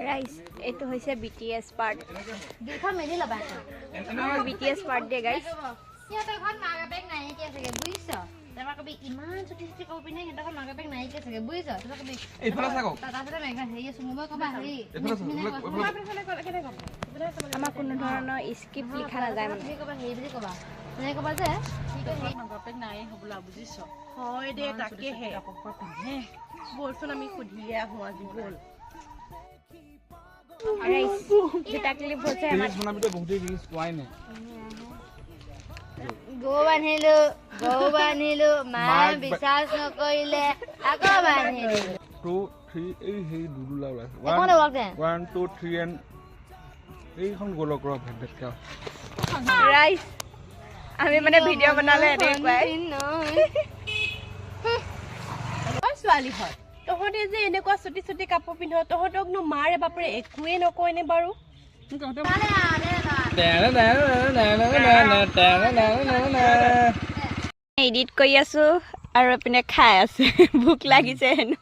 Guys, itu হৈছে BTS part. Dekha meri laba. Our BTS part dia guys. Ya ta ghar maga bag nai ke sage buiso. Tama kabi iman chuti chuti kapi nai ta ghar maga bag nai ke sage buiso. Tama kabi. Ei phela sako. Ta phela mega hei sumuba ka ba hei. Ama কোনো ধৰণৰ skip লিখা না যায় মানে। Hei ka ba hei bili ka ba. Nai ka ba je? মাগা pack নাই হবলা বুজিছ হয় দে তাকে হে হে বলছন আমি খুদিয়ে আহো আজি বল Guys, kita klip হৈছে আমাৰ ৰিলছ বনাবিতে বহুতে ৰিলছ পোৱাই নাই গো বান্ধিলো মায়ে বিশ্বাস নকৰিলে আকৌ বান্ধিলো 2 3 এই হেই দুদুলা ওলাইছে একোনে ওয়াকে 1 2 3 এন্ড এইখন গোলক ৰ ভেদত কা Guys, আমি মানে ভিডিও বনালে এনেকুৱাই। ছোৱালী হয় তহঁতে যে এনেকুৱা ছুটি ছুটি কাপোৰ পিন্ধ তহঁতকনো মাৰে বাপৰে একোৱে নকয়নে বাৰু এডিট কৰি আছো আৰু এপিনে খাই আছে ভোক লাগিছে হেনো